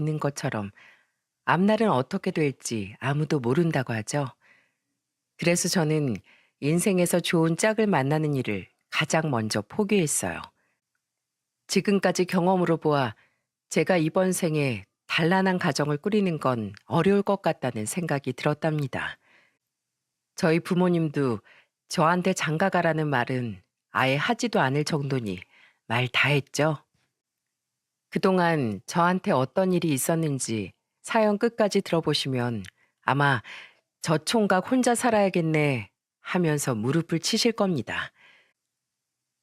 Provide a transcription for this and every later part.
있는 것처럼 앞날은 어떻게 될지 아무도 모른다고 하죠. 그래서 저는 인생에서 좋은 짝을 만나는 일을 가장 먼저 포기했어요. 지금까지 경험으로 보아 제가 이번 생에 단란한 가정을 꾸리는 건 어려울 것 같다는 생각이 들었답니다. 저희 부모님도 저한테 장가가라는 말은 아예 하지도 않을 정도니 말 다 했죠. 그동안 저한테 어떤 일이 있었는지 사연 끝까지 들어보시면 아마 저 총각 혼자 살아야겠네 하면서 무릎을 치실 겁니다.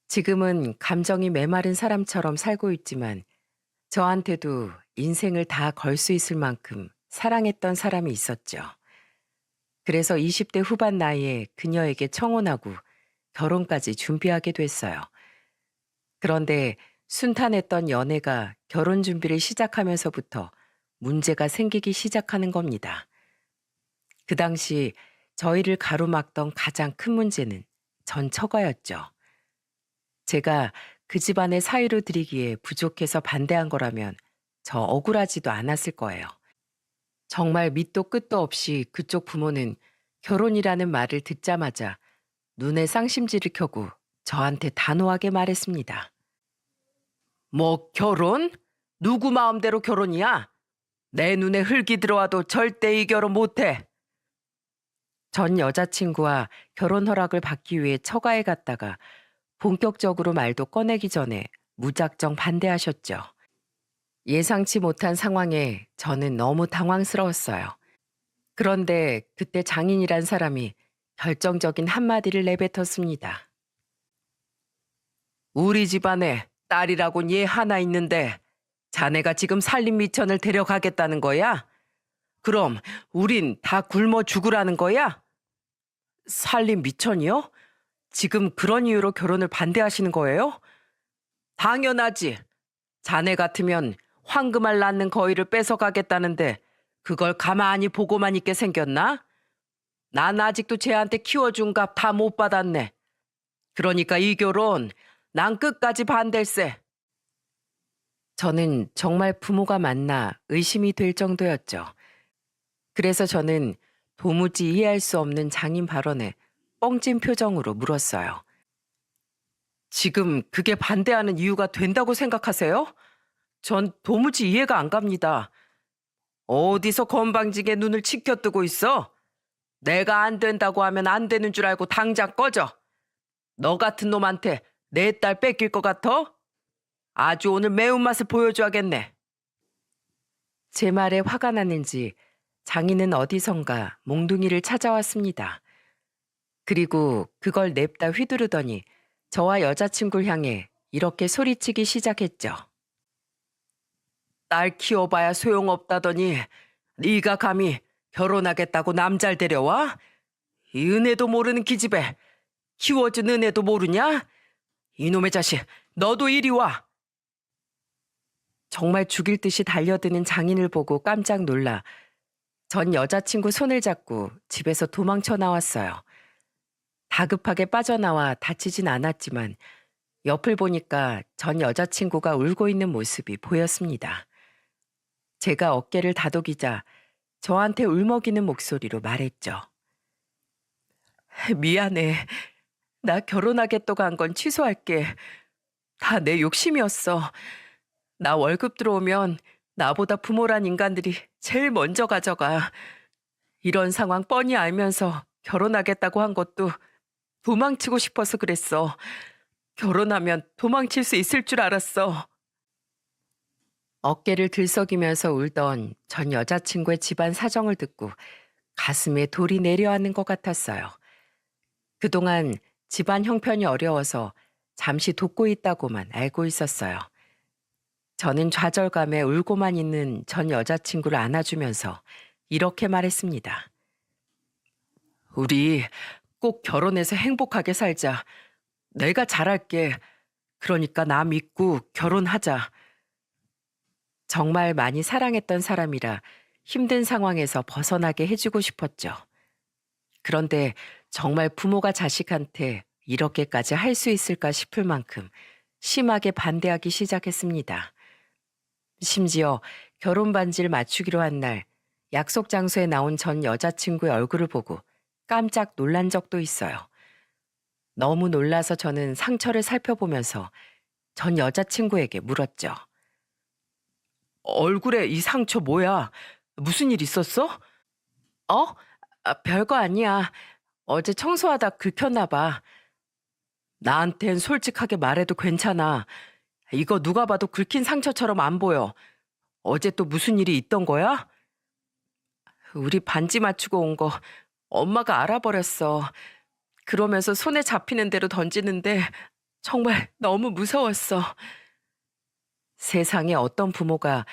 지금은 감정이 메마른 사람처럼 살고 있지만 저한테도 인생을 다 걸 수 있을 만큼 사랑했던 사람이 있었죠. 그래서 20대 후반 나이에 그녀에게 청혼하고 결혼까지 준비하게 됐어요. 그런데 순탄했던 연애가 결혼 준비를 시작하면서부터 문제가 생기기 시작하는 겁니다. 그 당시 저희를 가로막던 가장 큰 문제는 전 처가였죠. 제가 그 집안의 사위로 들이기에 부족해서 반대한 거라면 저 억울하지도 않았을 거예요. 정말 밑도 끝도 없이 그쪽 부모는 결혼이라는 말을 듣자마자 눈에 쌍심지를 켜고 저한테 단호하게 말했습니다. 뭐 결혼? 누구 마음대로 결혼이야? 내 눈에 흙이 들어와도 절대 이 결혼 못해. 전 여자친구와 결혼 허락을 받기 위해 처가에 갔다가 본격적으로 말도 꺼내기 전에 무작정 반대하셨죠. 예상치 못한 상황에 저는 너무 당황스러웠어요. 그런데 그때 장인이란 사람이 결정적인 한마디를 내뱉었습니다. 우리 집안에 딸이라곤 얘 하나 있는데 자네가 지금 살림 미천을 데려가겠다는 거야? 그럼 우린 다 굶어 죽으라는 거야? 살림 미천이요? 지금 그런 이유로 결혼을 반대하시는 거예요? 당연하지. 자네 같으면 황금알 낳는 거위를 뺏어가겠다는데 그걸 가만히 보고만 있게 생겼나? 난 아직도 쟤한테 키워준 값 다 못 받았네. 그러니까 이 결혼 난 끝까지 반댈세. 저는 정말 부모가 맞나 의심이 될 정도였죠. 그래서 저는 도무지 이해할 수 없는 장인 발언에 뻥찐 표정으로 물었어요. 지금 그게 반대하는 이유가 된다고 생각하세요? 전 도무지 이해가 안 갑니다. 어디서 건방지게 눈을 치켜뜨고 있어? 내가 안 된다고 하면 안 되는 줄 알고 당장 꺼져. 너 같은 놈한테 내 딸 뺏길 것 같아? 아주 오늘 매운맛을 보여줘야겠네. 제 말에 화가 났는지 장인은 어디선가 몽둥이를 찾아왔습니다. 그리고 그걸 냅다 휘두르더니 저와 여자친구를 향해 이렇게 소리치기 시작했죠. 딸 키워봐야 소용없다더니 네가 감히 결혼하겠다고 남잘 데려와? 이 은혜도 모르는 기집애. 키워준 은혜도 모르냐? 이놈의 자식, 너도 이리 와. 정말 죽일 듯이 달려드는 장인을 보고 깜짝 놀라 전 여자친구 손을 잡고 집에서 도망쳐 나왔어요. 다급하게 빠져나와 다치진 않았지만 옆을 보니까 전 여자친구가 울고 있는 모습이 보였습니다. 제가 어깨를 다독이자 저한테 울먹이는 목소리로 말했죠. 미안해. 나 결혼하겠다고 한 건 취소할게. 다 내 욕심이었어. 나 월급 들어오면 나보다 부모란 인간들이 제일 먼저 가져가. 이런 상황 뻔히 알면서 결혼하겠다고 한 것도 도망치고 싶어서 그랬어. 결혼하면 도망칠 수 있을 줄 알았어. 어깨를 들썩이면서 울던 전 여자친구의 집안 사정을 듣고 가슴에 돌이 내려앉는 것 같았어요. 그동안 집안 형편이 어려워서 잠시 돕고 있다고만 알고 있었어요. 저는 좌절감에 울고만 있는 전 여자친구를 안아주면서 이렇게 말했습니다. 우리 꼭 결혼해서 행복하게 살자. 내가 잘할게. 그러니까 나 믿고 결혼하자. 정말 많이 사랑했던 사람이라 힘든 상황에서 벗어나게 해주고 싶었죠. 그런데 정말 부모가 자식한테 이렇게까지 할 수 있을까 싶을 만큼 심하게 반대하기 시작했습니다. 심지어 결혼 반지를 맞추기로 한 날 약속 장소에 나온 전 여자친구의 얼굴을 보고 깜짝 놀란 적도 있어요. 너무 놀라서 저는 상처를 살펴보면서 전 여자친구에게 물었죠. 얼굴에 이 상처 뭐야? 무슨 일 있었어? 어? 별거 아니야. 어제 청소하다 긁혔나 봐. 나한텐 솔직하게 말해도 괜찮아. 이거 누가 봐도 긁힌 상처처럼 안 보여. 어제 또 무슨 일이 있던 거야? 우리 반지 맞추고 온 거 엄마가 알아버렸어. 그러면서 손에 잡히는 대로 던지는데 정말 너무 무서웠어. 세상에 어떤 부모가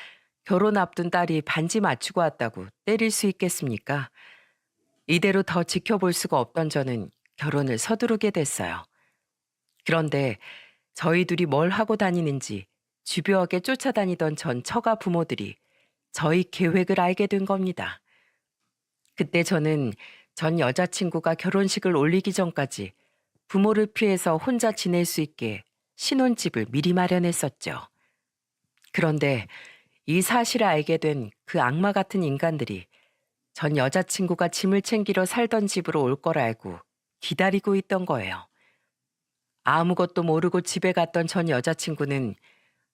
결혼 앞둔 딸이 반지 맞추고 왔다고 때릴 수 있겠습니까? 이대로 더 지켜볼 수가 없던 저는 결혼을 서두르게 됐어요. 그런데 저희 둘이 뭘 하고 다니는지 집요하게 쫓아다니던 전 처가 부모들이 저희 계획을 알게 된 겁니다. 그때 저는 전 여자친구가 결혼식을 올리기 전까지 부모를 피해서 혼자 지낼 수 있게 신혼집을 미리 마련했었죠. 그런데 이 사실을 알게 된 그 악마 같은 인간들이 전 여자친구가 짐을 챙기러 살던 집으로 올 걸 알고 기다리고 있던 거예요. 아무것도 모르고 집에 갔던 전 여자친구는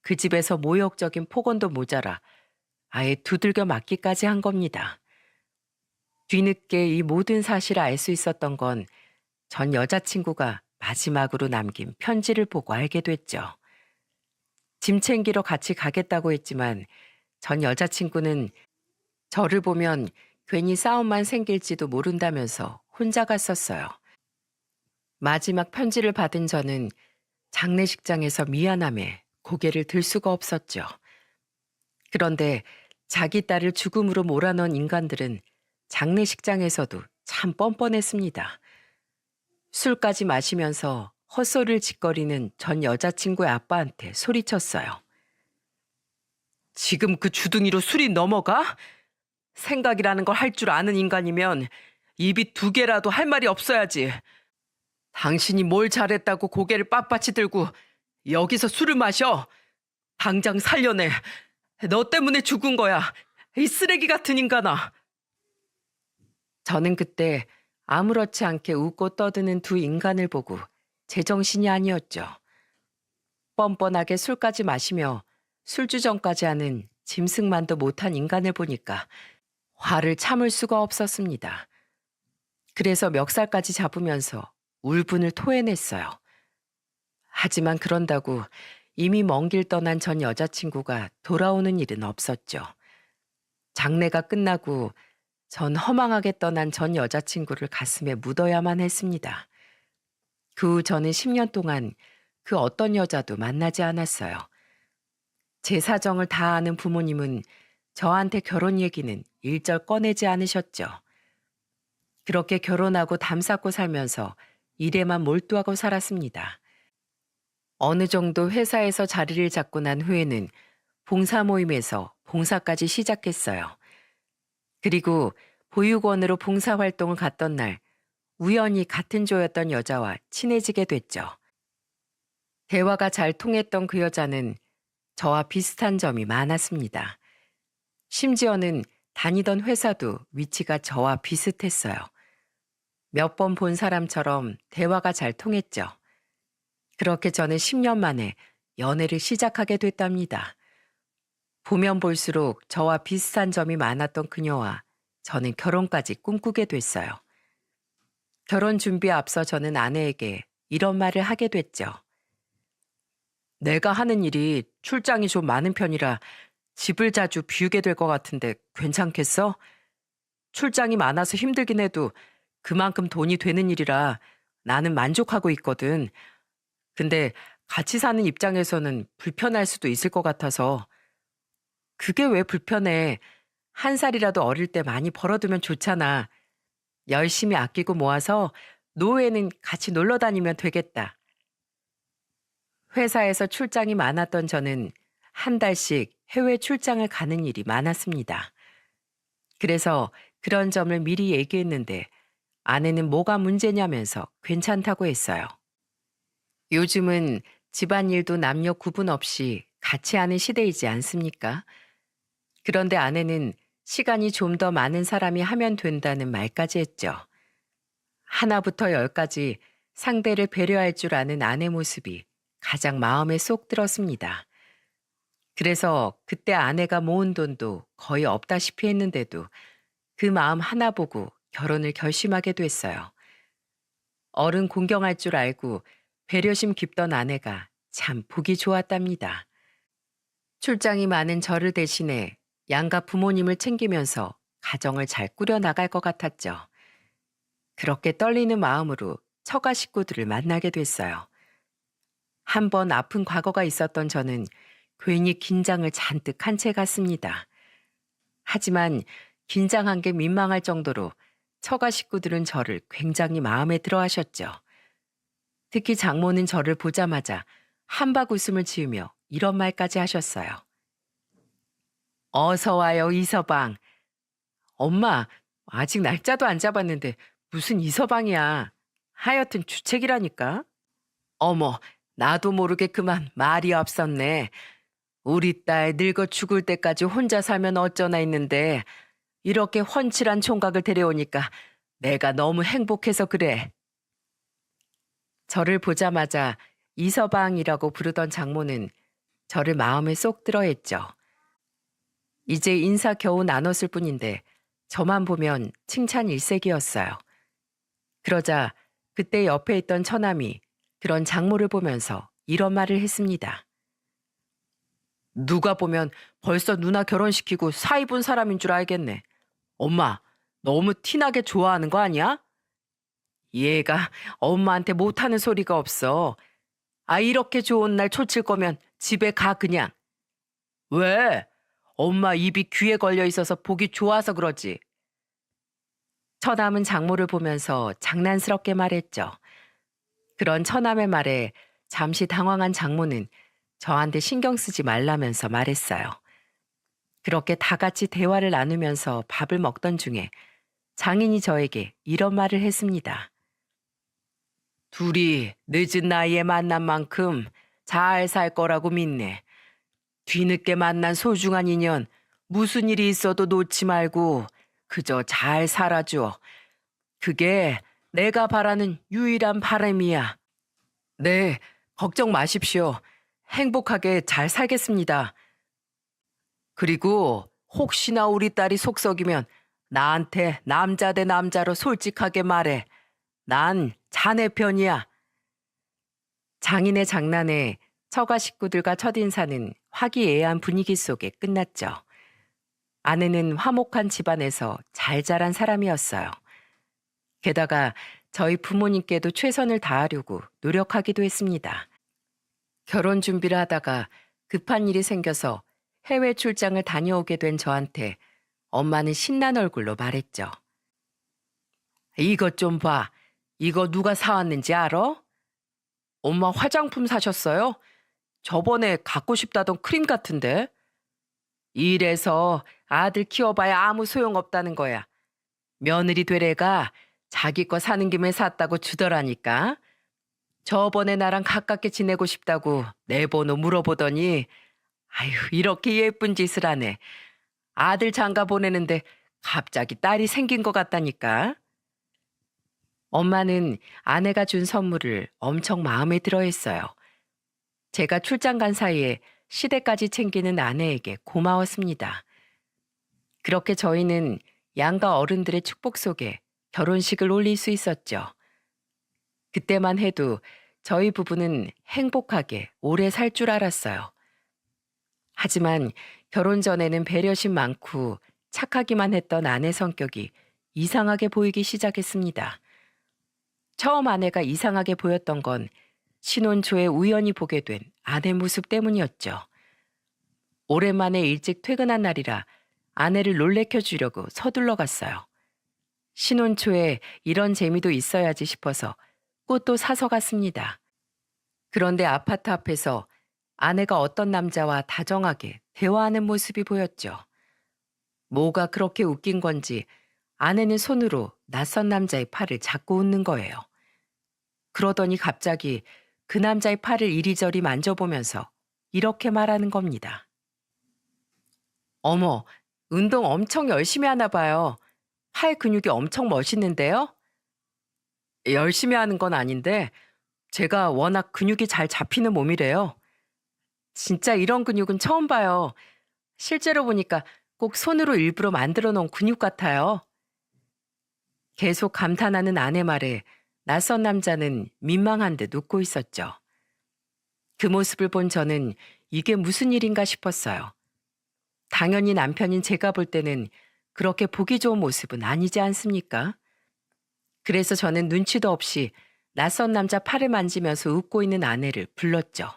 그 집에서 모욕적인 폭언도 모자라 아예 두들겨 맞기까지 한 겁니다. 뒤늦게 이 모든 사실을 알 수 있었던 건 전 여자친구가 마지막으로 남긴 편지를 보고 알게 됐죠. 짐 챙기러 같이 가겠다고 했지만 전 여자친구는 저를 보면 괜히 싸움만 생길지도 모른다면서 혼자 갔었어요. 마지막 편지를 받은 저는 장례식장에서 미안함에 고개를 들 수가 없었죠. 그런데 자기 딸을 죽음으로 몰아넣은 인간들은 장례식장에서도 참 뻔뻔했습니다. 술까지 마시면서 헛소리를 짓거리는 전 여자친구의 아빠한테 소리쳤어요. 지금 그 주둥이로 술이 넘어가? 생각이라는 걸 할 줄 아는 인간이면 입이 두 개라도 할 말이 없어야지. 당신이 뭘 잘했다고 고개를 빳빳이 들고 여기서 술을 마셔. 당장 살려내. 너 때문에 죽은 거야. 이 쓰레기 같은 인간아. 저는 그때 아무렇지 않게 웃고 떠드는 두 인간을 보고 제정신이 아니었죠. 뻔뻔하게 술까지 마시며 술주정까지 하는 짐승만도 못한 인간을 보니까 화를 참을 수가 없었습니다. 그래서 멱살까지 잡으면서 울분을 토해냈어요. 하지만 그런다고 이미 먼 길 떠난 전 여자친구가 돌아오는 일은 없었죠. 장례가 끝나고 전 허망하게 떠난 전 여자친구를 가슴에 묻어야만 했습니다. 그 후 저는 10년 동안 그 어떤 여자도 만나지 않았어요. 제 사정을 다 아는 부모님은 저한테 결혼 얘기는 일절 꺼내지 않으셨죠. 그렇게 결혼하고 담 쌓고 살면서 일에만 몰두하고 살았습니다. 어느 정도 회사에서 자리를 잡고 난 후에는 봉사 모임에서 봉사까지 시작했어요. 그리고 보육원으로 봉사활동을 갔던 날 우연히 같은 조였던 여자와 친해지게 됐죠. 대화가 잘 통했던 그 여자는 저와 비슷한 점이 많았습니다. 심지어는 다니던 회사도 위치가 저와 비슷했어요. 몇 번 본 사람처럼 대화가 잘 통했죠. 그렇게 저는 10년 만에 연애를 시작하게 됐답니다. 보면 볼수록 저와 비슷한 점이 많았던 그녀와 저는 결혼까지 꿈꾸게 됐어요. 결혼 준비에 앞서 저는 아내에게 이런 말을 하게 됐죠. 내가 하는 일이 출장이 좀 많은 편이라 집을 자주 비우게 될 것 같은데 괜찮겠어? 출장이 많아서 힘들긴 해도 그만큼 돈이 되는 일이라 나는 만족하고 있거든. 근데 같이 사는 입장에서는 불편할 수도 있을 것 같아서. 그게 왜 불편해? 한 살이라도 어릴 때 많이 벌어두면 좋잖아. 열심히 아끼고 모아서 노후에는 같이 놀러 다니면 되겠다. 회사에서 출장이 많았던 저는 한 달씩 해외 출장을 가는 일이 많았습니다. 그래서 그런 점을 미리 얘기했는데 아내는 뭐가 문제냐면서 괜찮다고 했어요. 요즘은 집안일도 남녀 구분 없이 같이 하는 시대이지 않습니까? 그런데 아내는 시간이 좀 더 많은 사람이 하면 된다는 말까지 했죠. 하나부터 열까지 상대를 배려할 줄 아는 아내 모습이 가장 마음에 쏙 들었습니다. 그래서 그때 아내가 모은 돈도 거의 없다시피 했는데도 그 마음 하나 보고 결혼을 결심하게 됐어요. 어른 공경할 줄 알고 배려심 깊던 아내가 참 보기 좋았답니다. 출장이 많은 저를 대신해 양가 부모님을 챙기면서 가정을 잘 꾸려나갈 것 같았죠. 그렇게 떨리는 마음으로 처가 식구들을 만나게 됐어요. 한 번 아픈 과거가 있었던 저는 괜히 긴장을 잔뜩 한 채 같습니다. 하지만 긴장한 게 민망할 정도로 처가 식구들은 저를 굉장히 마음에 들어 하셨죠. 특히 장모는 저를 보자마자 한박 웃음을 지으며 이런 말까지 하셨어요. 어서 와요, 이서방. 엄마, 아직 날짜도 안 잡았는데 무슨 이서방이야. 하여튼 주책이라니까. 어머, 나도 모르게 그만 말이 앞섰네. 우리 딸 늙어 죽을 때까지 혼자 살면 어쩌나 했는데 이렇게 훤칠한 총각을 데려오니까 내가 너무 행복해서 그래. 저를 보자마자 이서방이라고 부르던 장모는 저를 마음에 쏙 들어 했죠. 이제 인사 겨우 나눴을 뿐인데 저만 보면 칭찬 일색이었어요. 그러자 그때 옆에 있던 처남이 그런 장모를 보면서 이런 말을 했습니다. 누가 보면 벌써 누나 결혼시키고 사이 본 사람인 줄 알겠네. 엄마, 너무 티나게 좋아하는 거 아니야? 얘가 엄마한테 못하는 소리가 없어. 아, 이렇게 좋은 날 초칠 거면 집에 가 그냥. 왜? 엄마 입이 귀에 걸려 있어서 보기 좋아서 그러지. 처남은 장모를 보면서 장난스럽게 말했죠. 그런 처남의 말에 잠시 당황한 장모는 저한테 신경 쓰지 말라면서 말했어요. 그렇게 다 같이 대화를 나누면서 밥을 먹던 중에 장인이 저에게 이런 말을 했습니다. 둘이 늦은 나이에 만난 만큼 잘 살 거라고 믿네. 뒤늦게 만난 소중한 인연 무슨 일이 있어도 놓지 말고 그저 잘 살아줘. 그게 내가 바라는 유일한 바람이야. 네, 걱정 마십시오. 행복하게 잘 살겠습니다. 그리고 혹시나 우리 딸이 속썩이면 나한테 남자 대 남자로 솔직하게 말해. 난 자네 편이야. 장인의 장난에 처가 식구들과 첫인사는 화기애애한 분위기 속에 끝났죠. 아내는 화목한 집안에서 잘 자란 사람이었어요. 게다가 저희 부모님께도 최선을 다하려고 노력하기도 했습니다. 결혼 준비를 하다가 급한 일이 생겨서 해외 출장을 다녀오게 된 저한테 엄마는 신난 얼굴로 말했죠. 이것 좀 봐. 이거 누가 사왔는지 알아? 엄마 화장품 사셨어요? 저번에 갖고 싶다던 크림 같은데. 이래서 아들 키워봐야 아무 소용없다는 거야. 며느리 되래가 자기 거 사는 김에 샀다고 주더라니까. 저번에 나랑 가깝게 지내고 싶다고 내 번호 물어보더니 아유 이렇게 예쁜 짓을 하네. 아들 장가 보내는데 갑자기 딸이 생긴 것 같다니까. 엄마는 아내가 준 선물을 엄청 마음에 들어 했어요. 제가 출장 간 사이에 시댁까지 챙기는 아내에게 고마웠습니다. 그렇게 저희는 양가 어른들의 축복 속에 결혼식을 올릴 수 있었죠. 그때만 해도 저희 부부는 행복하게 오래 살 줄 알았어요. 하지만 결혼 전에는 배려심 많고 착하기만 했던 아내 성격이 이상하게 보이기 시작했습니다. 처음 아내가 이상하게 보였던 건 신혼 초에 우연히 보게 된 아내 모습 때문이었죠. 오랜만에 일찍 퇴근한 날이라 아내를 놀래켜 주려고 서둘러 갔어요. 신혼 초에 이런 재미도 있어야지 싶어서 꽃도 사서 갔습니다. 그런데 아파트 앞에서 아내가 어떤 남자와 다정하게 대화하는 모습이 보였죠. 뭐가 그렇게 웃긴 건지 아내는 손으로 낯선 남자의 팔을 잡고 웃는 거예요. 그러더니 갑자기 그 남자의 팔을 이리저리 만져보면서 이렇게 말하는 겁니다. 어머, 운동 엄청 열심히 하나 봐요. 팔 근육이 엄청 멋있는데요? 열심히 하는 건 아닌데, 제가 워낙 근육이 잘 잡히는 몸이래요. 진짜 이런 근육은 처음 봐요. 실제로 보니까 꼭 손으로 일부러 만들어 놓은 근육 같아요. 계속 감탄하는 아내 말에 낯선 남자는 민망한 듯 웃고 있었죠. 그 모습을 본 저는 이게 무슨 일인가 싶었어요. 당연히 남편인 제가 볼 때는 그렇게 보기 좋은 모습은 아니지 않습니까? 그래서 저는 눈치도 없이 낯선 남자 팔을 만지면서 웃고 있는 아내를 불렀죠.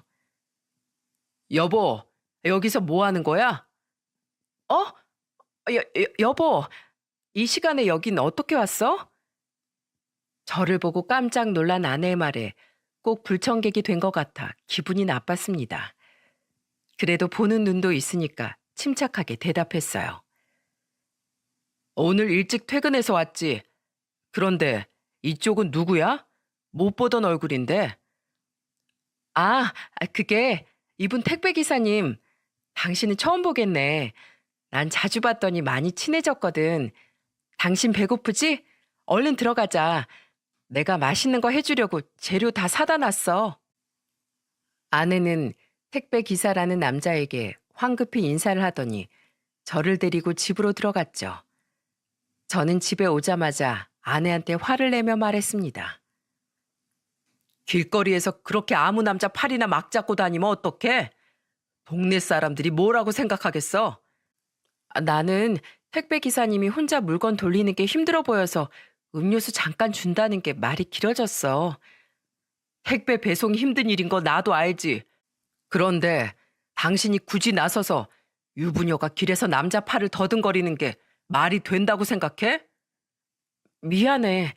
여보, 여기서 뭐 하는 거야? 어? 여보, 이 시간에 여긴 어떻게 왔어? 저를 보고 깜짝 놀란 아내의 말에 꼭 불청객이 된 것 같아 기분이 나빴습니다. 그래도 보는 눈도 있으니까 침착하게 대답했어요. 오늘 일찍 퇴근해서 왔지. 그런데 이쪽은 누구야? 못 보던 얼굴인데. 그게 이분 택배 기사님. 당신은 처음 보겠네. 난 자주 봤더니 많이 친해졌거든. 당신 배고프지? 얼른 들어가자. 내가 맛있는 거 해주려고 재료 다 사다 놨어. 아내는 택배 기사라는 남자에게 황급히 인사를 하더니 저를 데리고 집으로 들어갔죠. 저는 집에 오자마자 아내한테 화를 내며 말했습니다. 길거리에서 그렇게 아무 남자 팔이나 막 잡고 다니면 어떡해? 동네 사람들이 뭐라고 생각하겠어? 나는 택배 기사님이 혼자 물건 돌리는 게 힘들어 보여서 음료수 잠깐 준다는 게 말이 길어졌어. 택배 배송이 힘든 일인 거 나도 알지. 그런데 당신이 굳이 나서서 유부녀가 길에서 남자 팔을 더듬거리는 게 말이 된다고 생각해? 미안해.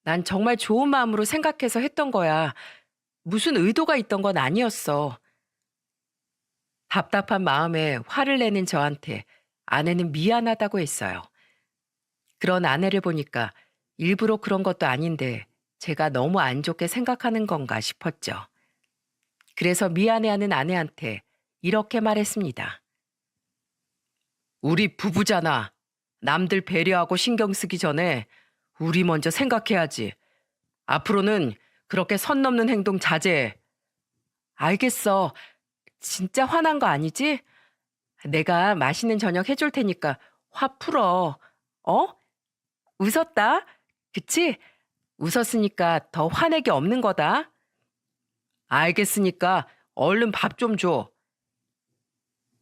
난 정말 좋은 마음으로 생각해서 했던 거야. 무슨 의도가 있던 건 아니었어. 답답한 마음에 화를 내는 저한테 아내는 미안하다고 했어요. 그런 아내를 보니까 일부러 그런 것도 아닌데 제가 너무 안 좋게 생각하는 건가 싶었죠. 그래서 미안해하는 아내한테 이렇게 말했습니다. 우리 부부잖아. 남들 배려하고 신경 쓰기 전에 우리 먼저 생각해야지. 앞으로는 그렇게 선 넘는 행동 자제해. 알겠어. 진짜 화난 거 아니지? 내가 맛있는 저녁 해줄 테니까 화 풀어. 어? 웃었다? 그치? 웃었으니까 더 화내기 없는 거다. 알겠으니까 얼른 밥 좀 줘.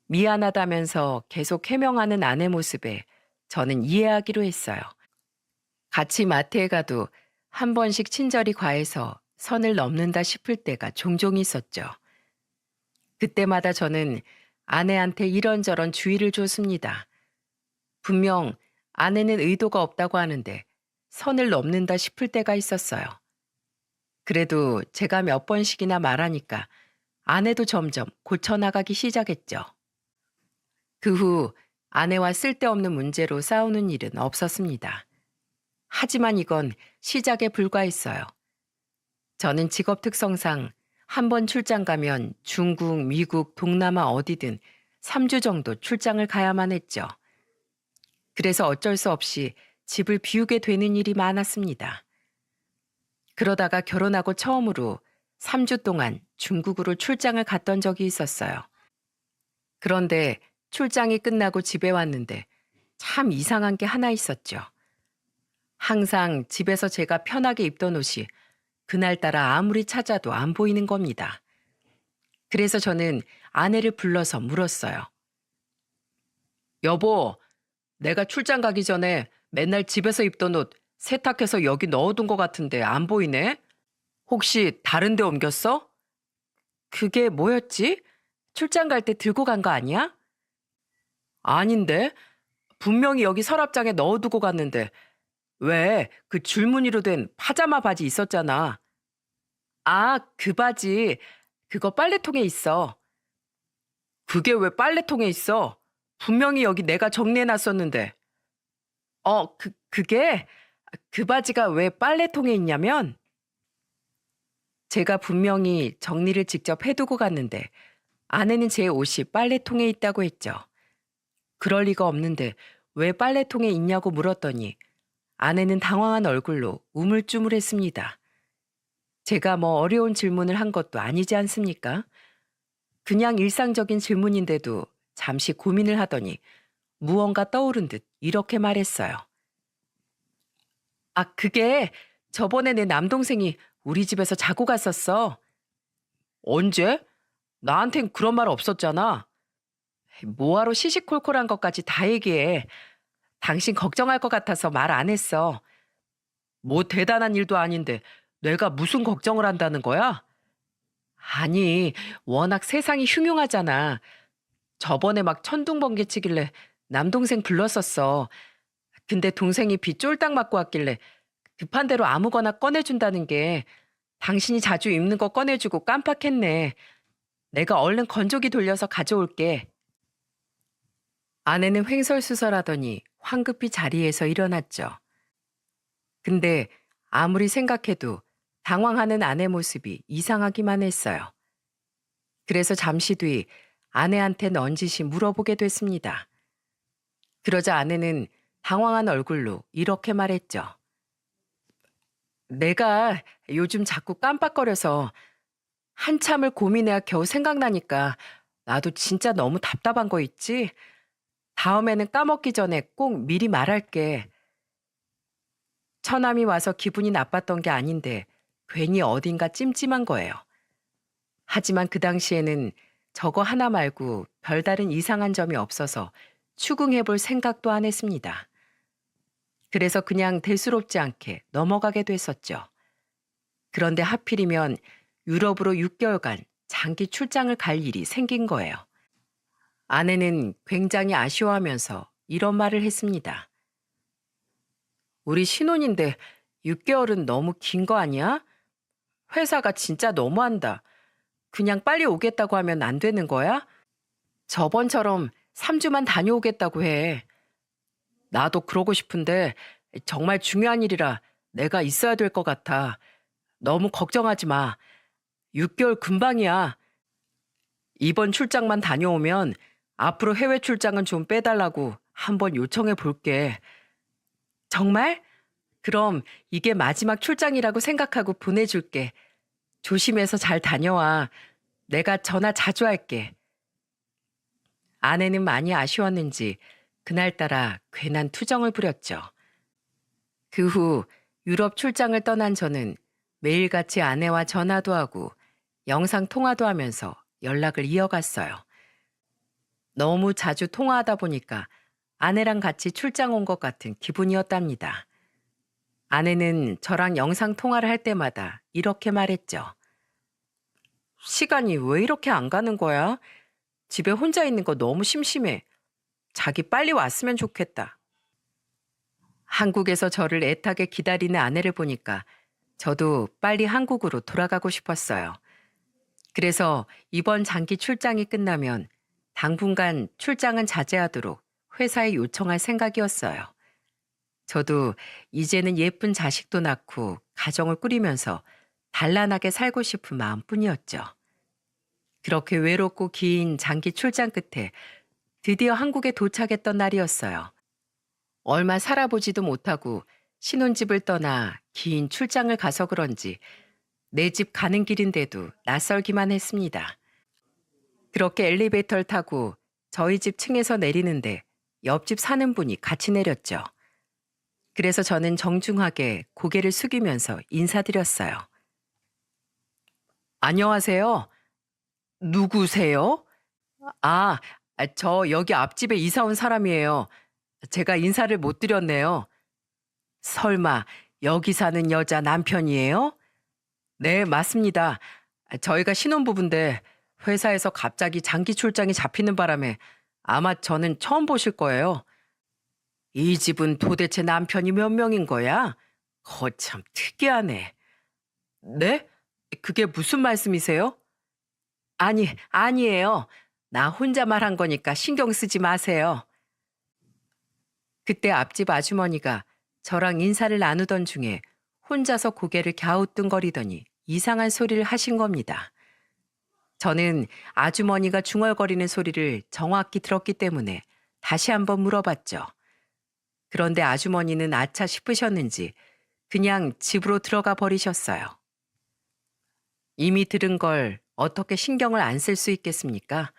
미안하다면서 계속 해명하는 아내 모습에 저는 이해하기로 했어요. 같이 마트에 가도 한 번씩 친절이 과해서 선을 넘는다 싶을 때가 종종 있었죠. 그때마다 저는 아내한테 이런저런 주의를 줬습니다. 분명 아내는 의도가 없다고 하는데 선을 넘는다 싶을 때가 있었어요. 그래도 제가 몇 번씩이나 말하니까 아내도 점점 고쳐나가기 시작했죠. 그 후 아내와 쓸데없는 문제로 싸우는 일은 없었습니다. 하지만 이건 시작에 불과했어요. 저는 직업 특성상 한 번 출장 가면 중국, 미국, 동남아 어디든 3주 정도 출장을 가야만 했죠. 그래서 어쩔 수 없이 집을 비우게 되는 일이 많았습니다. 그러다가 결혼하고 처음으로 3주 동안 중국으로 출장을 갔던 적이 있었어요. 그런데 출장이 끝나고 집에 왔는데 참 이상한 게 하나 있었죠. 항상 집에서 제가 편하게 입던 옷이 그날따라 아무리 찾아도 안 보이는 겁니다. 그래서 저는 아내를 불러서 물었어요. 여보, 내가 출장 가기 전에 맨날 집에서 입던 옷 세탁해서 여기 넣어둔 것 같은데 안 보이네? 혹시 다른 데 옮겼어? 그게 뭐였지? 출장 갈 때 들고 간 거 아니야? 아닌데. 분명히 여기 서랍장에 넣어두고 갔는데 왜 그 줄무늬로 된 파자마 바지 있었잖아. 그 바지. 그거 빨래통에 있어. 그게 왜 빨래통에 있어? 분명히 여기 내가 정리해놨었는데. 그게 그 바지가 왜 빨래통에 있냐면 제가 분명히 정리를 직접 해두고 갔는데 아내는 제 옷이 빨래통에 있다고 했죠. 그럴 리가 없는데 왜 빨래통에 있냐고 물었더니 아내는 당황한 얼굴로 우물쭈물했습니다. 제가 뭐 어려운 질문을 한 것도 아니지 않습니까? 그냥 일상적인 질문인데도 잠시 고민을 하더니 무언가 떠오른 듯 이렇게 말했어요. 아, 그게 저번에 내 남동생이 우리 집에서 자고 갔었어. 언제? 나한텐 그런 말 없었잖아. 뭐하러 시시콜콜한 것까지 다 얘기해. 당신 걱정할 것 같아서 말 안 했어. 뭐 대단한 일도 아닌데 내가 무슨 걱정을 한다는 거야? 아니, 워낙 세상이 흉흉하잖아. 저번에 막 천둥번개 치길래 남동생 불렀었어. 근데 동생이 비 쫄딱 맞고 왔길래 급한 대로 아무거나 꺼내준다는 게 당신이 자주 입는 거 꺼내주고 깜빡했네. 내가 얼른 건조기 돌려서 가져올게. 아내는 횡설수설하더니 황급히 자리에서 일어났죠. 근데 아무리 생각해도 당황하는 아내 모습이 이상하기만 했어요. 그래서 잠시 뒤 아내한테 넌지시 물어보게 됐습니다. 그러자 아내는 당황한 얼굴로 이렇게 말했죠. 내가 요즘 자꾸 깜빡거려서 한참을 고민해야 겨우 생각나니까 나도 진짜 너무 답답한 거 있지? 다음에는 까먹기 전에 꼭 미리 말할게. 처남이 와서 기분이 나빴던 게 아닌데 괜히 어딘가 찜찜한 거예요. 하지만 그 당시에는 저거 하나 말고 별다른 이상한 점이 없어서 추궁해 볼 생각도 안 했습니다. 그래서 그냥 대수롭지 않게 넘어가게 됐었죠. 그런데 하필이면 유럽으로 6개월간 장기 출장을 갈 일이 생긴 거예요. 아내는 굉장히 아쉬워하면서 이런 말을 했습니다. 우리 신혼인데 6개월은 너무 긴 거 아니야? 회사가 진짜 너무한다. 그냥 빨리 오겠다고 하면 안 되는 거야? 저번처럼 3주만 다녀오겠다고 해. 나도 그러고 싶은데 정말 중요한 일이라 내가 있어야 될 것 같아. 너무 걱정하지 마. 6개월 금방이야. 이번 출장만 다녀오면 앞으로 해외 출장은 좀 빼달라고 한번 요청해 볼게. 정말? 그럼 이게 마지막 출장이라고 생각하고 보내줄게. 조심해서 잘 다녀와. 내가 전화 자주 할게. 아내는 많이 아쉬웠는지 그날따라 괜한 투정을 부렸죠. 그 후 유럽 출장을 떠난 저는 매일같이 아내와 전화도 하고 영상 통화도 하면서 연락을 이어갔어요. 너무 자주 통화하다 보니까 아내랑 같이 출장 온 것 같은 기분이었답니다. 아내는 저랑 영상 통화를 할 때마다 이렇게 말했죠. 시간이 왜 이렇게 안 가는 거야? 집에 혼자 있는 거 너무 심심해. 자기 빨리 왔으면 좋겠다. 한국에서 저를 애타게 기다리는 아내를 보니까 저도 빨리 한국으로 돌아가고 싶었어요. 그래서 이번 장기 출장이 끝나면 당분간 출장은 자제하도록 회사에 요청할 생각이었어요. 저도 이제는 예쁜 자식도 낳고 가정을 꾸리면서 단란하게 살고 싶은 마음뿐이었죠. 그렇게 외롭고 긴 장기 출장 끝에 드디어 한국에 도착했던 날이었어요. 얼마 살아보지도 못하고 신혼집을 떠나 긴 출장을 가서 그런지 내 집 가는 길인데도 낯설기만 했습니다. 그렇게 엘리베이터를 타고 저희 집 층에서 내리는데 옆집 사는 분이 같이 내렸죠. 그래서 저는 정중하게 고개를 숙이면서 인사드렸어요. 안녕하세요. 누구세요? 아, 저 여기 앞집에 이사 온 사람이에요. 제가 인사를 못 드렸네요. 설마 여기 사는 여자 남편이에요? 네, 맞습니다. 저희가 신혼부부인데 회사에서 갑자기 장기 출장이 잡히는 바람에 아마 저는 처음 보실 거예요. 이 집은 도대체 남편이 몇 명인 거야? 거참 특이하네. 네? 그게 무슨 말씀이세요? 아니에요. 나 혼자 말한 거니까 신경 쓰지 마세요. 그때 앞집 아주머니가 저랑 인사를 나누던 중에 혼자서 고개를 갸우뚱거리더니 이상한 소리를 하신 겁니다. 저는 아주머니가 중얼거리는 소리를 정확히 들었기 때문에 다시 한번 물어봤죠. 그런데 아주머니는 아차 싶으셨는지 그냥 집으로 들어가 버리셨어요. 이미 들은 걸 어떻게 신경을 안 쓸 수 있겠습니까?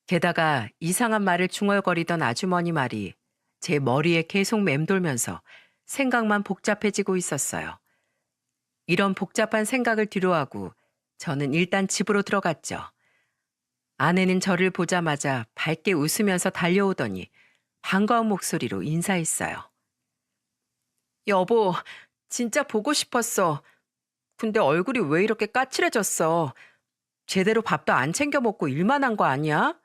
게다가 이상한 말을 중얼거리던 아주머니 말이 제 머리에 계속 맴돌면서 생각만 복잡해지고 있었어요. 이런 복잡한 생각을 뒤로하고 저는 일단 집으로 들어갔죠. 아내는 저를 보자마자 밝게 웃으면서 달려오더니 반가운 목소리로 인사했어요. 여보, 진짜 보고 싶었어. 근데 얼굴이 왜 이렇게 까칠해졌어? 제대로 밥도 안 챙겨 먹고 일만 한 거 아니야?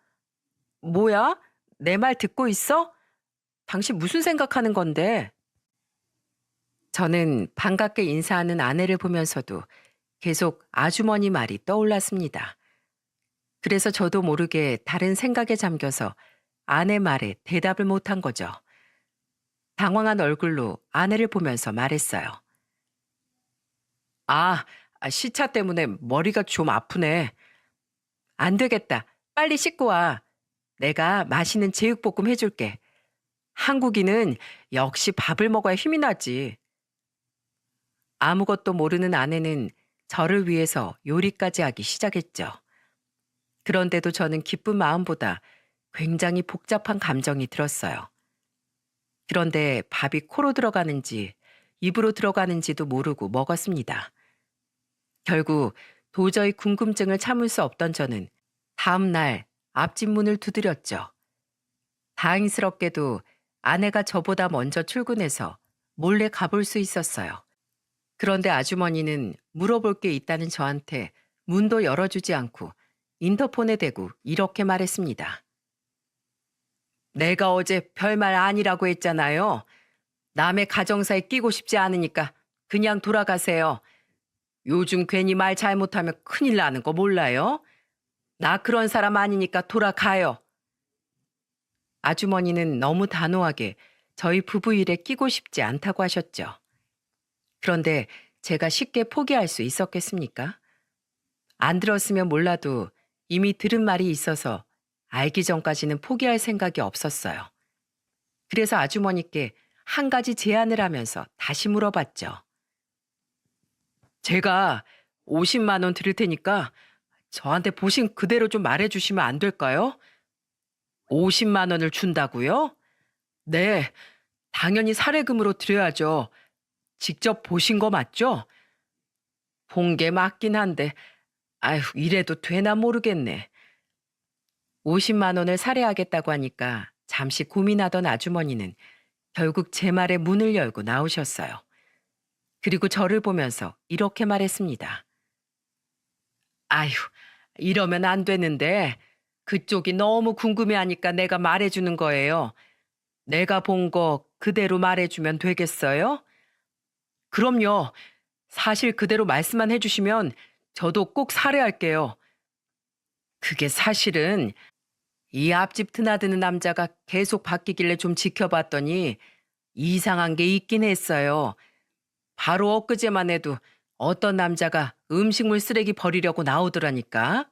뭐야? 내 말 듣고 있어? 당신 무슨 생각하는 건데? 저는 반갑게 인사하는 아내를 보면서도 계속 아주머니 말이 떠올랐습니다. 그래서 저도 모르게 다른 생각에 잠겨서 아내 말에 대답을 못한 거죠. 당황한 얼굴로 아내를 보면서 말했어요. 아, 시차 때문에 머리가 좀 아프네. 안 되겠다. 빨리 씻고 와. 내가 맛있는 제육볶음 해줄게. 한국인은 역시 밥을 먹어야 힘이 나지. 아무것도 모르는 아내는 저를 위해서 요리까지 하기 시작했죠. 그런데도 저는 기쁜 마음보다 굉장히 복잡한 감정이 들었어요. 그런데 밥이 코로 들어가는지 입으로 들어가는지도 모르고 먹었습니다. 결국 도저히 궁금증을 참을 수 없던 저는 다음 날 앞집 문을 두드렸죠. 다행스럽게도 아내가 저보다 먼저 출근해서 몰래 가볼 수 있었어요. 그런데 아주머니는 물어볼 게 있다는 저한테 문도 열어주지 않고 인터폰에 대고 이렇게 말했습니다. 내가 어제 별말 아니라고 했잖아요. 남의 가정사에 끼고 싶지 않으니까 그냥 돌아가세요. 요즘 괜히 말 잘못하면 큰일 나는 거 몰라요? 나 그런 사람 아니니까 돌아가요. 아주머니는 너무 단호하게 저희 부부 일에 끼고 싶지 않다고 하셨죠. 그런데 제가 쉽게 포기할 수 있었겠습니까? 안 들었으면 몰라도 이미 들은 말이 있어서 알기 전까지는 포기할 생각이 없었어요. 그래서 아주머니께 한 가지 제안을 하면서 다시 물어봤죠. 제가 50만 원 드릴 테니까 저한테 보신 그대로 좀 말해주시면 안 될까요? 50만 원을 준다고요? 네, 당연히 사례금으로 드려야죠. 직접 보신 거 맞죠? 본 게 맞긴 한데, 아휴, 이래도 되나 모르겠네. 50만 원을 살해하겠다고 하니까 잠시 고민하던 아주머니는 결국 제 말에 문을 열고 나오셨어요. 그리고 저를 보면서 이렇게 말했습니다. 아휴, 이러면 안 되는데 그쪽이 너무 궁금해하니까 내가 말해주는 거예요. 내가 본 거 그대로 말해주면 되겠어요? 그럼요. 사실 그대로 말씀만 해주시면 저도 꼭 살해할게요. 그게 사실은 이 앞집 드나드는 남자가 계속 바뀌길래 좀 지켜봤더니 이상한 게 있긴 했어요. 바로 엊그제만 해도 어떤 남자가 음식물 쓰레기 버리려고 나오더라니까.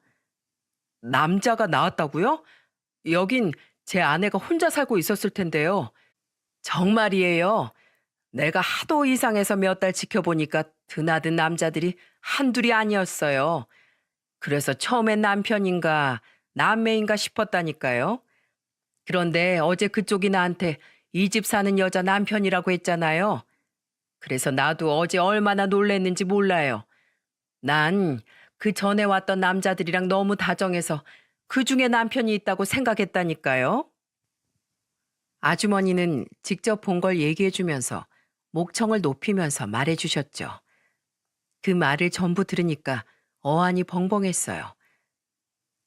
남자가 나왔다고요? 여긴 제 아내가 혼자 살고 있었을 텐데요. 정말이에요. 내가 하도 이상해서 몇 달 지켜보니까 드나든 남자들이 한둘이 아니었어요. 그래서 처음엔 남편인가 남매인가 싶었다니까요. 그런데 어제 그쪽이 나한테 이 집 사는 여자 남편이라고 했잖아요. 그래서 나도 어제 얼마나 놀랬는지 몰라요. 난 그 전에 왔던 남자들이랑 너무 다정해서 그 중에 남편이 있다고 생각했다니까요. 아주머니는 직접 본 걸 얘기해 주면서 목청을 높이면서 말해 주셨죠. 그 말을 전부 들으니까 어안이 벙벙했어요.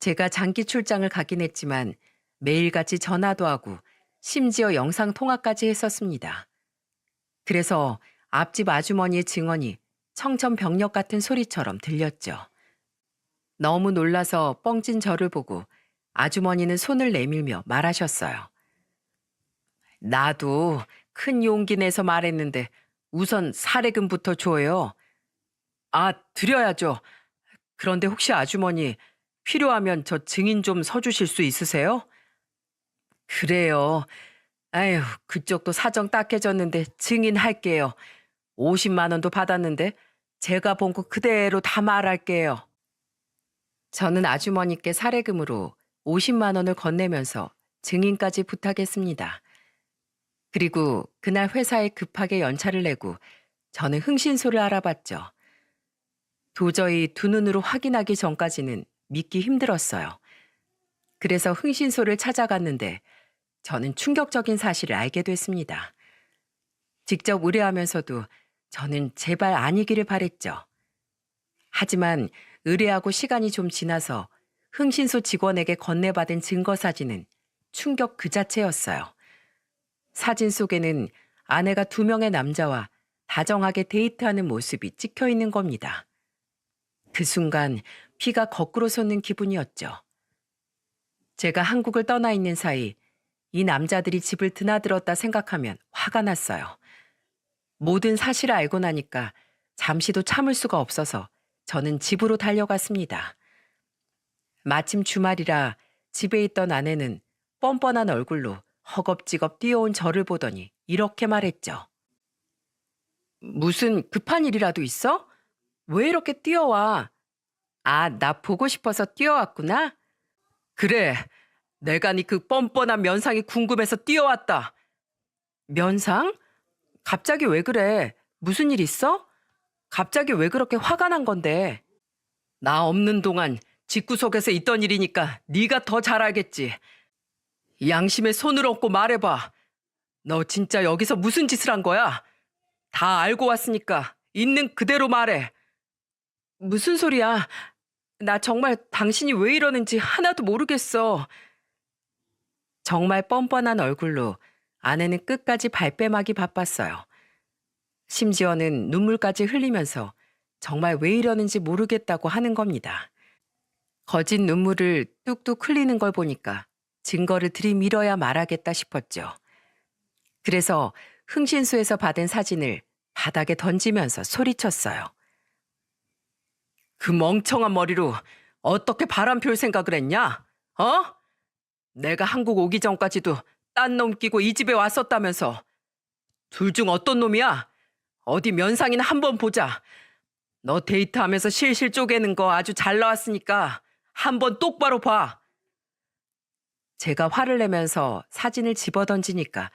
제가 장기 출장을 가긴 했지만 매일같이 전화도 하고 심지어 영상 통화까지 했었습니다. 그래서 앞집 아주머니의 증언이 청천벽력 같은 소리처럼 들렸죠. 너무 놀라서 뻥찐 저를 보고 아주머니는 손을 내밀며 말하셨어요. 나도 큰 용기 내서 말했는데 우선 사례금부터 줘요. 아, 드려야죠. 그런데 혹시 아주머니 필요하면 저 증인 좀 서주실 수 있으세요? 그래요. 아휴, 그쪽도 사정 딱해졌는데 증인할게요. 50만 원도 받았는데 제가 본 거 그대로 다 말할게요. 저는 아주머니께 사례금으로 50만 원을 건네면서 증인까지 부탁했습니다. 그리고 그날 회사에 급하게 연차를 내고 저는 흥신소를 알아봤죠. 도저히 두 눈으로 확인하기 전까지는 믿기 힘들었어요. 그래서 흥신소를 찾아갔는데 저는 충격적인 사실을 알게 됐습니다. 직접 의뢰하면서도 저는 제발 아니기를 바랬죠. 하지만 의뢰하고 시간이 좀 지나서 흥신소 직원에게 건네받은 증거 사진은 충격 그 자체였어요. 사진 속에는 아내가 2명의 남자와 다정하게 데이트하는 모습이 찍혀 있는 겁니다. 그 순간 피가 거꾸로 솟는 기분이었죠. 제가 한국을 떠나 있는 사이 이 남자들이 집을 드나들었다 생각하면 화가 났어요. 모든 사실을 알고 나니까 잠시도 참을 수가 없어서 저는 집으로 달려갔습니다. 마침 주말이라 집에 있던 아내는 뻔뻔한 얼굴로 허겁지겁 뛰어온 저를 보더니 이렇게 말했죠. 무슨 급한 일이라도 있어? 왜 이렇게 뛰어와? 아, 나 보고 싶어서 뛰어왔구나? 그래, 내가 네 그 뻔뻔한 면상이 궁금해서 뛰어왔다. 면상? 갑자기 왜 그래? 무슨 일 있어? 갑자기 왜 그렇게 화가 난 건데? 나 없는 동안 집구석에서 있던 일이니까 네가 더 잘 알겠지. 양심에 손을 얹고 말해봐. 너 진짜 여기서 무슨 짓을 한 거야? 다 알고 왔으니까 있는 그대로 말해. 무슨 소리야? 나 정말 당신이 왜 이러는지 하나도 모르겠어. 정말 뻔뻔한 얼굴로 아내는 끝까지 발뺌하기 바빴어요. 심지어는 눈물까지 흘리면서 정말 왜 이러는지 모르겠다고 하는 겁니다. 거짓 눈물을 뚝뚝 흘리는 걸 보니까 증거를 들이밀어야 말하겠다 싶었죠. 그래서 흥신소에서 받은 사진을 바닥에 던지면서 소리쳤어요. 그 멍청한 머리로 어떻게 바람 펴 생각을 했냐? 어? 내가 한국 오기 전까지도 딴 놈 끼고 이 집에 왔었다면서. 둘 중 어떤 놈이야? 어디 면상이나 한번 보자. 너 데이트하면서 실실 쪼개는 거 아주 잘 나왔으니까 한번 똑바로 봐. 제가 화를 내면서 사진을 집어던지니까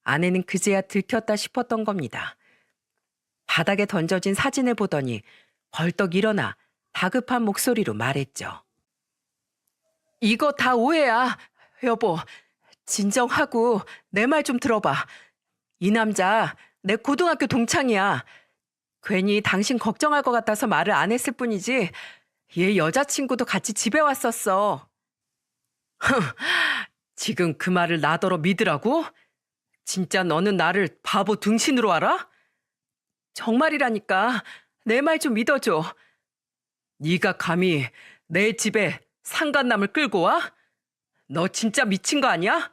아내는 그제야 들켰다 싶었던 겁니다. 바닥에 던져진 사진을 보더니 벌떡 일어나 다급한 목소리로 말했죠. 이거 다 오해야. 여보, 진정하고 내 말 좀 들어봐. 이 남자 내 고등학교 동창이야. 괜히 당신 걱정할 것 같아서 말을 안 했을 뿐이지 얘 여자친구도 같이 집에 왔었어. 지금 그 말을 나더러 믿으라고? 진짜 너는 나를 바보 등신으로 알아? 정말이라니까 내 말 좀 믿어줘. 네가 감히 내 집에 상간남을 끌고 와? 너 진짜 미친 거 아니야?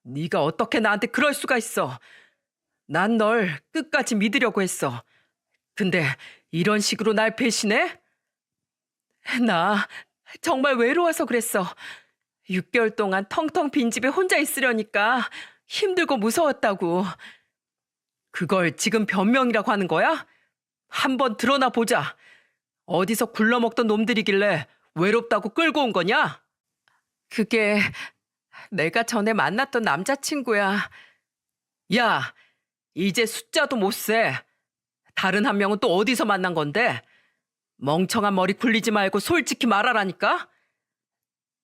네가 어떻게 나한테 그럴 수가 있어. 난 널 끝까지 믿으려고 했어. 근데 이런 식으로 날 배신해? 나 정말 외로워서 그랬어. 6개월 동안 텅텅 빈 집에 혼자 있으려니까 힘들고 무서웠다고. 그걸 지금 변명이라고 하는 거야? 한번 드러나 보자. 어디서 굴러먹던 놈들이길래 외롭다고 끌고 온 거냐? 그게 내가 전에 만났던 남자친구야. 야, 이제 숫자도 못 세. 다른 한 명은 또 어디서 만난 건데? 멍청한 머리 굴리지 말고 솔직히 말하라니까?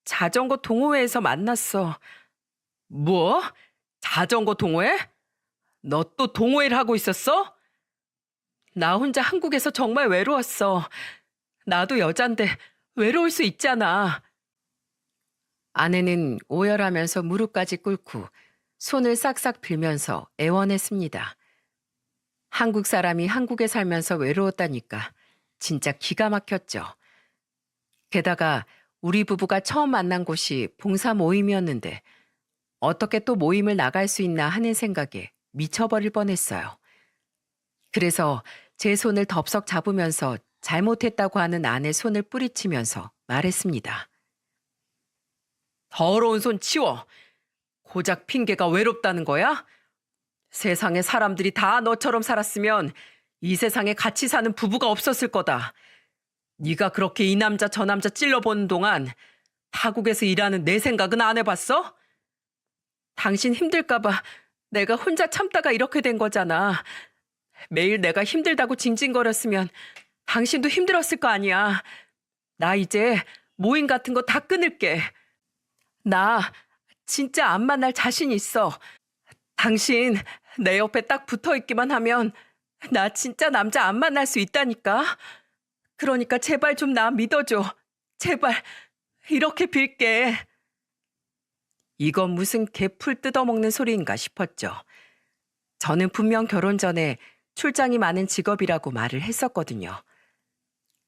자전거 동호회에서 만났어. 뭐? 자전거 동호회? 너 또 동호회를 하고 있었어? 나 혼자 한국에서 정말 외로웠어. 나도 여잔데 외로울 수 있잖아. 아내는 오열하면서 무릎까지 꿇고 손을 싹싹 빌면서 애원했습니다. 한국 사람이 한국에 살면서 외로웠다니까 진짜 기가 막혔죠. 게다가 우리 부부가 처음 만난 곳이 봉사 모임이었는데 어떻게 또 모임을 나갈 수 있나 하는 생각에 미쳐버릴 뻔했어요. 그래서 제 손을 덥석 잡으면서 잘못했다고 하는 아내 손을 뿌리치면서 말했습니다. 더러운 손 치워. 고작 핑계가 외롭다는 거야? 세상에 사람들이 다 너처럼 살았으면 이 세상에 같이 사는 부부가 없었을 거다. 네가 그렇게 이 남자 저 남자 찔러보는 동안 타국에서 일하는 내 생각은 안 해봤어? 당신 힘들까 봐 내가 혼자 참다가 이렇게 된 거잖아. 매일 내가 힘들다고 징징거렸으면 당신도 힘들었을 거 아니야. 나 이제 모임 같은 거 다 끊을게. 나 진짜 안 만날 자신 있어. 당신 내 옆에 딱 붙어 있기만 하면 나 진짜 남자 안 만날 수 있다니까. 그러니까 제발 좀 나 믿어줘. 제발 이렇게 빌게. 이건 무슨 개풀 뜯어먹는 소리인가 싶었죠. 저는 분명 결혼 전에 출장이 많은 직업이라고 말을 했었거든요.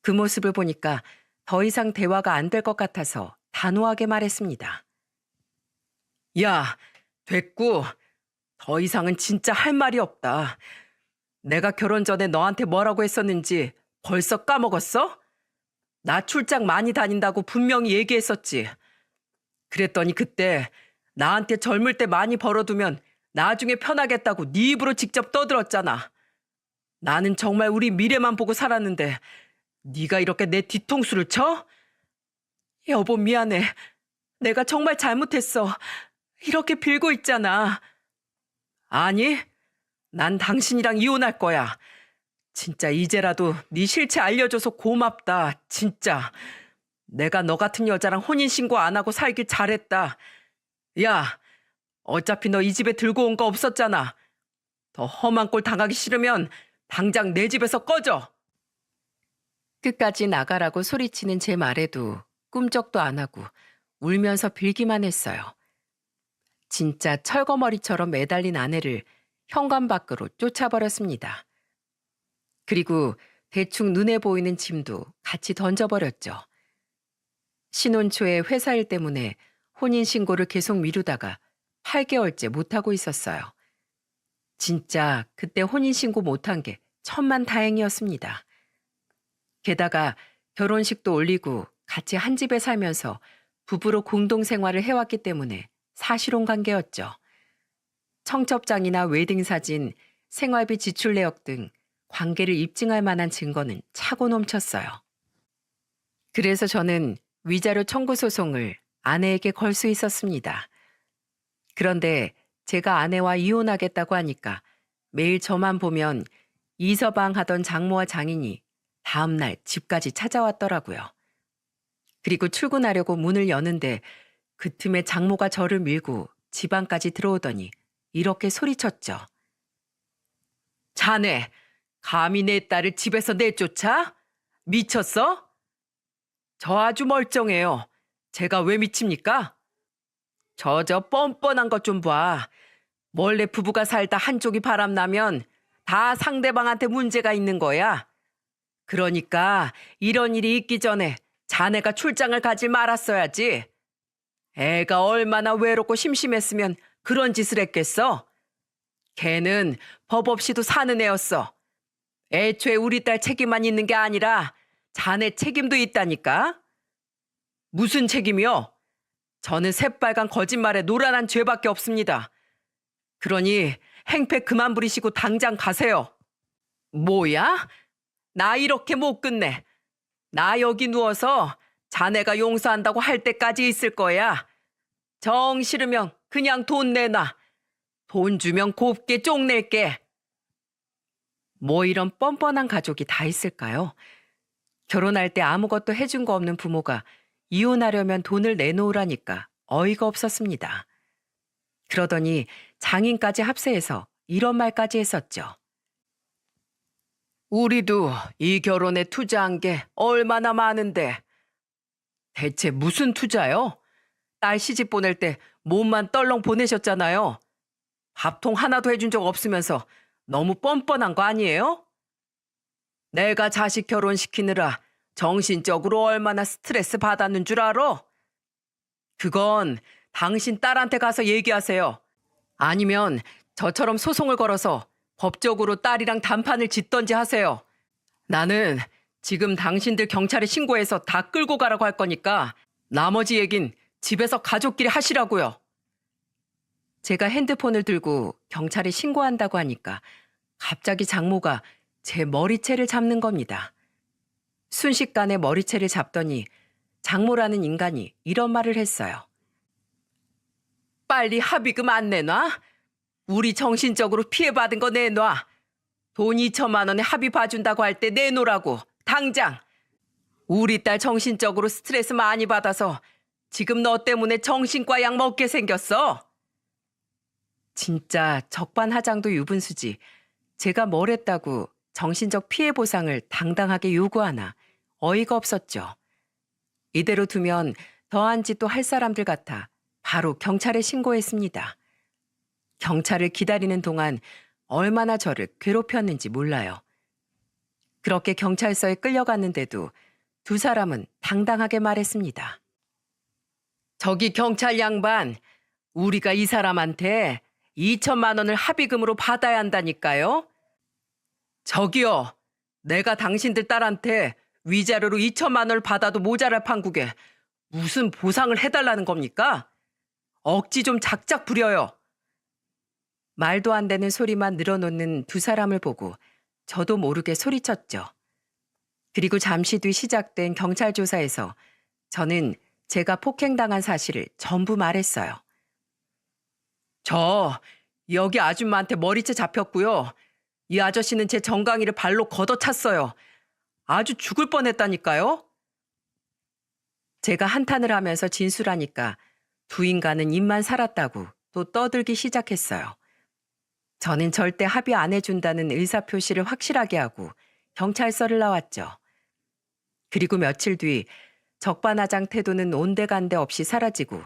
그 모습을 보니까 더 이상 대화가 안 될 것 같아서 단호하게 말했습니다. 야, 됐고. 더 이상은 진짜 할 말이 없다. 내가 결혼 전에 너한테 뭐라고 했었는지 벌써 까먹었어? 나 출장 많이 다닌다고 분명히 얘기했었지. 그랬더니 그때 나한테 젊을 때 많이 벌어두면 나중에 편하겠다고 네 입으로 직접 떠들었잖아. 나는 정말 우리 미래만 보고 살았는데 네가 이렇게 내 뒤통수를 쳐? 여보 미안해. 내가 정말 잘못했어. 이렇게 빌고 있잖아. 아니, 난 당신이랑 이혼할 거야. 진짜 이제라도 네 실체 알려줘서 고맙다. 진짜. 내가 너 같은 여자랑 혼인신고 안 하고 살길 잘했다. 야, 어차피 너 이 집에 들고 온 거 없었잖아. 더 험한 꼴 당하기 싫으면 당장 내 집에서 꺼져. 끝까지 나가라고 소리치는 제 말에도 꿈쩍도 안 하고 울면서 빌기만 했어요. 진짜 철거머리처럼 매달린 아내를 현관 밖으로 쫓아버렸습니다. 그리고 대충 눈에 보이는 짐도 같이 던져버렸죠. 신혼 초에 회사 일 때문에 혼인신고를 계속 미루다가 8개월째 못하고 있었어요. 진짜 그때 혼인신고 못한 게 천만다행이었습니다. 게다가 결혼식도 올리고 같이 한 집에 살면서 부부로 공동생활을 해왔기 때문에 사실혼 관계였죠. 청첩장이나 웨딩사진, 생활비 지출 내역 등 관계를 입증할 만한 증거는 차고 넘쳤어요. 그래서 저는 위자료 청구 소송을 아내에게 걸 수 있었습니다. 그런데 제가 아내와 이혼하겠다고 하니까 매일 저만 보면 이서방하던 장모와 장인이 다음날 집까지 찾아왔더라고요. 그리고 출근하려고 문을 여는데 그 틈에 장모가 저를 밀고 집 안까지 들어오더니 이렇게 소리쳤죠. 자네, 감히 내 딸을 집에서 내쫓아? 미쳤어? 저 아주 멀쩡해요. 제가 왜 미칩니까? 저 뻔뻔한 것 좀 봐. 원래 부부가 살다 한쪽이 바람나면 다 상대방한테 문제가 있는 거야. 그러니까 이런 일이 있기 전에 자네가 출장을 가지 말았어야지. 애가 얼마나 외롭고 심심했으면 그런 짓을 했겠어? 걔는 법 없이도 사는 애였어. 애초에 우리 딸 책임만 있는 게 아니라 자네 책임도 있다니까? 무슨 책임이요? 저는 새빨간 거짓말에 노란한 죄밖에 없습니다. 그러니 행패 그만 부리시고 당장 가세요. 뭐야? 나 이렇게 못 끝내. 나 여기 누워서 자네가 용서한다고 할 때까지 있을 거야. 정 싫으면 그냥 돈 내놔. 돈 주면 곱게 쪽낼게. 뭐 이런 뻔뻔한 가족이 다 있을까요? 결혼할 때 아무것도 해준 거 없는 부모가 이혼하려면 돈을 내놓으라니까 어이가 없었습니다. 그러더니 장인까지 합세해서 이런 말까지 했었죠. 우리도 이 결혼에 투자한 게 얼마나 많은데. 대체 무슨 투자요? 딸 시집 보낼 때 몸만 떨렁 보내셨잖아요. 밥통 하나도 해준 적 없으면서 너무 뻔뻔한 거 아니에요? 내가 자식 결혼시키느라 정신적으로 얼마나 스트레스 받았는 줄 알아? 그건 당신 딸한테 가서 얘기하세요. 아니면 저처럼 소송을 걸어서 법적으로 딸이랑 단판을 짓던지 하세요. 나는 지금 당신들 경찰에 신고해서 다 끌고 가라고 할 거니까 나머지 얘긴 집에서 가족끼리 하시라고요. 제가 핸드폰을 들고 경찰에 신고한다고 하니까 갑자기 장모가 제 머리채를 잡는 겁니다. 순식간에 머리채를 잡더니 장모라는 인간이 이런 말을 했어요. 빨리 합의금 안 내놔? 우리 정신적으로 피해받은 거 내놔. 돈 2천만 원에 합의 봐준다고 할 때 내놓으라고. 당장. 우리 딸 정신적으로 스트레스 많이 받아서 지금 너 때문에 정신과 약 먹게 생겼어. 진짜 적반하장도 유분수지. 제가 뭘 했다고 정신적 피해 보상을 당당하게 요구하나 어이가 없었죠. 이대로 두면 더한 짓도 할 사람들 같아 바로 경찰에 신고했습니다. 경찰을 기다리는 동안 얼마나 저를 괴롭혔는지 몰라요. 그렇게 경찰서에 끌려갔는데도 두 사람은 당당하게 말했습니다. 저기 경찰 양반, 우리가 이 사람한테 2천만 원을 합의금으로 받아야 한다니까요. 저기요, 내가 당신들 딸한테 위자료로 2천만 원을 받아도 모자랄 판국에 무슨 보상을 해달라는 겁니까? 억지 좀 작작 부려요. 말도 안 되는 소리만 늘어놓는 두 사람을 보고 저도 모르게 소리쳤죠. 그리고 잠시 뒤 시작된 경찰 조사에서 저는 제가 폭행당한 사실을 전부 말했어요. 저 여기 아줌마한테 머리채 잡혔고요. 이 아저씨는 제 정강이를 발로 걷어찼어요. 아주 죽을 뻔했다니까요. 제가 한탄을 하면서 진술하니까 두 인간은 입만 살았다고 또 떠들기 시작했어요. 저는 절대 합의 안 해준다는 의사표시를 확실하게 하고 경찰서를 나왔죠. 그리고 며칠 뒤 적반하장 태도는 온데간데 없이 사라지고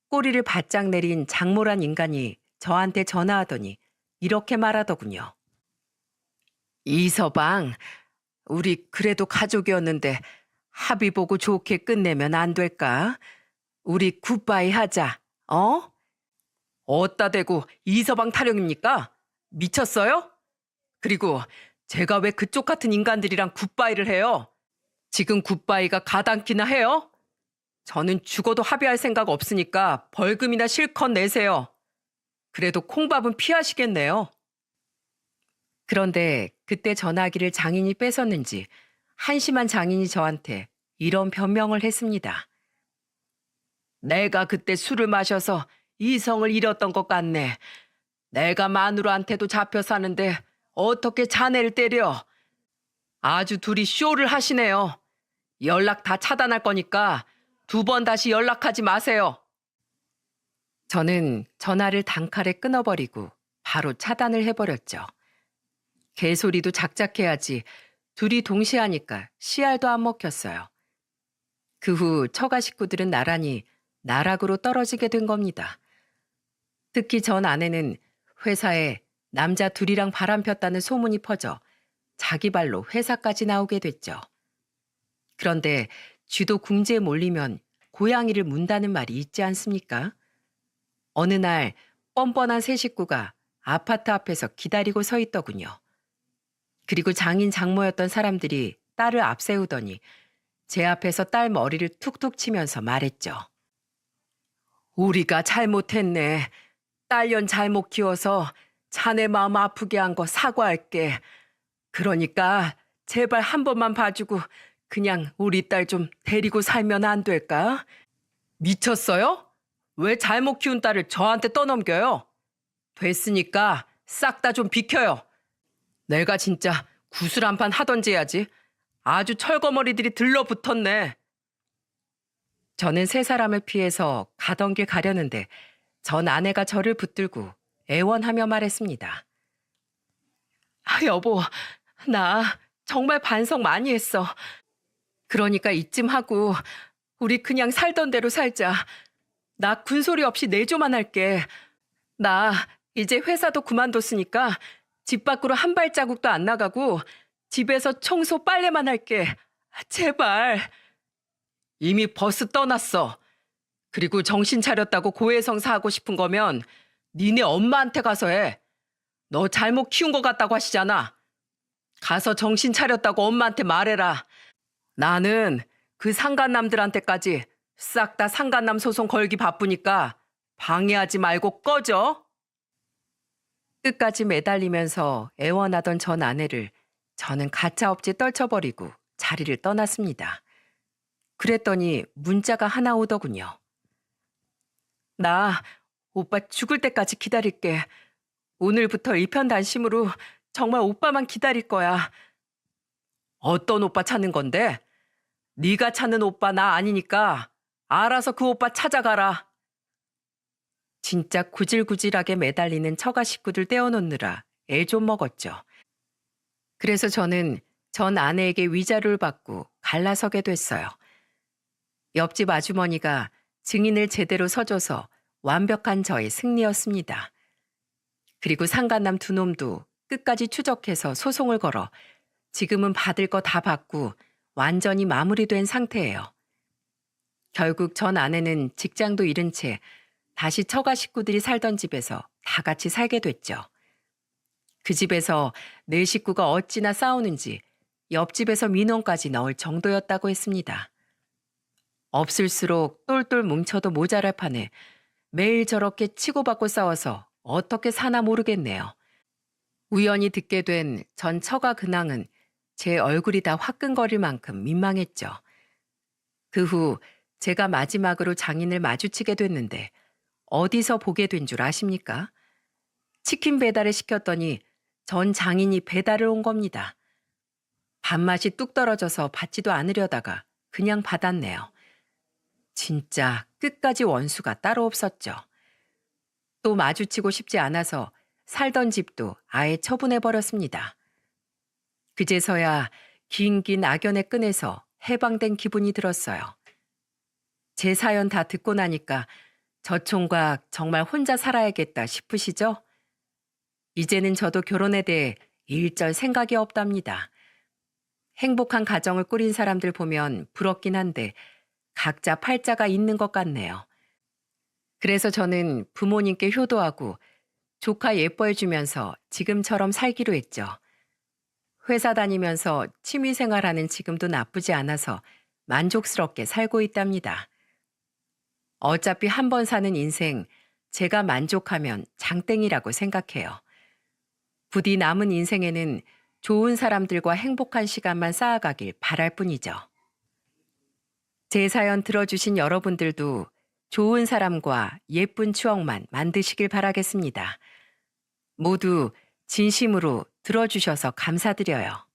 꼬리를 바짝 내린 장모란 인간이 저한테 전화하더니 이렇게 말하더군요. 이서방, 우리 그래도 가족이었는데 합의 보고 좋게 끝내면 안 될까? 우리 굿바이 하자, 어? 어따 대고 이서방 타령입니까? 미쳤어요? 그리고 제가 왜 그쪽 같은 인간들이랑 굿바이를 해요? 지금 굿바이가 가당키나 해요? 저는 죽어도 합의할 생각 없으니까 벌금이나 실컷 내세요. 그래도 콩밥은 피하시겠네요. 그런데 그때 전화기를 장인이 뺏었는지 한심한 장인이 저한테 이런 변명을 했습니다. 내가 그때 술을 마셔서 이성을 잃었던 것 같네. 내가 마누라한테도 잡혀 사는데 어떻게 자네를 때려? 아주 둘이 쇼를 하시네요. 연락 다 차단할 거니까 2번 다시 연락하지 마세요. 저는 전화를 단칼에 끊어버리고 바로 차단을 해버렸죠. 개소리도 작작해야지 둘이 동시에 하니까 씨알도 안 먹혔어요. 그 후 처가 식구들은 나란히 나락으로 떨어지게 된 겁니다. 특히 전 아내는 회사에 남자 둘이랑 바람 폈다는 소문이 퍼져 자기 발로 회사까지 나오게 됐죠. 그런데 쥐도 궁지에 몰리면 고양이를 문다는 말이 있지 않습니까? 어느 날 뻔뻔한 세 식구가 아파트 앞에서 기다리고 서 있더군요. 그리고 장인 장모였던 사람들이 딸을 앞세우더니 제 앞에서 딸 머리를 툭툭 치면서 말했죠. 우리가 잘못했네. 딸년 잘못 키워서 자네 마음 아프게 한 거 사과할게. 그러니까 제발 한 번만 봐주고 그냥 우리 딸 좀 데리고 살면 안 될까? 미쳤어요? 왜 잘못 키운 딸을 저한테 떠넘겨요? 됐으니까 싹 다 좀 비켜요. 내가 진짜 구슬 한 판 하던지 해야지. 아주 철거머리들이 들러붙었네. 저는 세 사람을 피해서 가던 길 가려는데 전 아내가 저를 붙들고 애원하며 말했습니다. 아, 여보, 나 정말 반성 많이 했어. 그러니까 이쯤 하고 우리 그냥 살던 대로 살자. 나 군소리 없이 내조만 할게. 나 이제 회사도 그만뒀으니까 집 밖으로 한 발자국도 안 나가고 집에서 청소 빨래만 할게. 제발. 이미 버스 떠났어. 그리고 정신 차렸다고 고해성사 하고 싶은 거면 니네 엄마한테 가서 해. 너 잘못 키운 것 같다고 하시잖아. 가서 정신 차렸다고 엄마한테 말해라. 나는 그 상간남들한테까지 싹 다 상간남 소송 걸기 바쁘니까 방해하지 말고 꺼져. 끝까지 매달리면서 애원하던 전 아내를 저는 가차없이 떨쳐버리고 자리를 떠났습니다. 그랬더니 문자가 하나 오더군요. 나 오빠 죽을 때까지 기다릴게. 오늘부터 일편단심으로 정말 오빠만 기다릴 거야. 어떤 오빠 찾는 건데? 네가 찾는 오빠 나 아니니까 알아서 그 오빠 찾아가라. 진짜 구질구질하게 매달리는 처가 식구들 떼어놓느라 애 좀 먹었죠. 그래서 저는 전 아내에게 위자료를 받고 갈라서게 됐어요. 옆집 아주머니가 증인을 제대로 서줘서 완벽한 저의 승리였습니다. 그리고 상간남 두 놈도 끝까지 추적해서 소송을 걸어 지금은 받을 거 다 받고 완전히 마무리된 상태예요. 결국 전 아내는 직장도 잃은 채 다시 처가 식구들이 살던 집에서 다 같이 살게 됐죠. 그 집에서 네 식구가 어찌나 싸우는지 옆집에서 민원까지 넣을 정도였다고 했습니다. 없을수록 똘똘 뭉쳐도 모자랄 판에 매일 저렇게 치고받고 싸워서 어떻게 사나 모르겠네요. 우연히 듣게 된 전 처가 근황은 제 얼굴이 다 화끈거릴 만큼 민망했죠. 그 후 제가 마지막으로 장인을 마주치게 됐는데 어디서 보게 된 줄 아십니까? 치킨 배달을 시켰더니 전 장인이 배달을 온 겁니다. 밥맛이 뚝 떨어져서 받지도 않으려다가 그냥 받았네요. 진짜 끝까지 원수가 따로 없었죠. 또 마주치고 싶지 않아서 살던 집도 아예 처분해버렸습니다. 그제서야 긴긴 악연의 끈에서 해방된 기분이 들었어요. 제 사연 다 듣고 나니까 저 총각 정말 혼자 살아야겠다 싶으시죠? 이제는 저도 결혼에 대해 일절 생각이 없답니다. 행복한 가정을 꾸린 사람들 보면 부럽긴 한데 각자 팔자가 있는 것 같네요. 그래서 저는 부모님께 효도하고 조카 예뻐해주면서 지금처럼 살기로 했죠. 회사 다니면서 취미생활하는 지금도 나쁘지 않아서 만족스럽게 살고 있답니다. 어차피 한 번 사는 인생 제가 만족하면 장땡이라고 생각해요. 부디 남은 인생에는 좋은 사람들과 행복한 시간만 쌓아가길 바랄 뿐이죠. 제 사연 들어주신 여러분들도 좋은 사람과 예쁜 추억만 만드시길 바라겠습니다. 모두 진심으로 들어주셔서 감사드려요.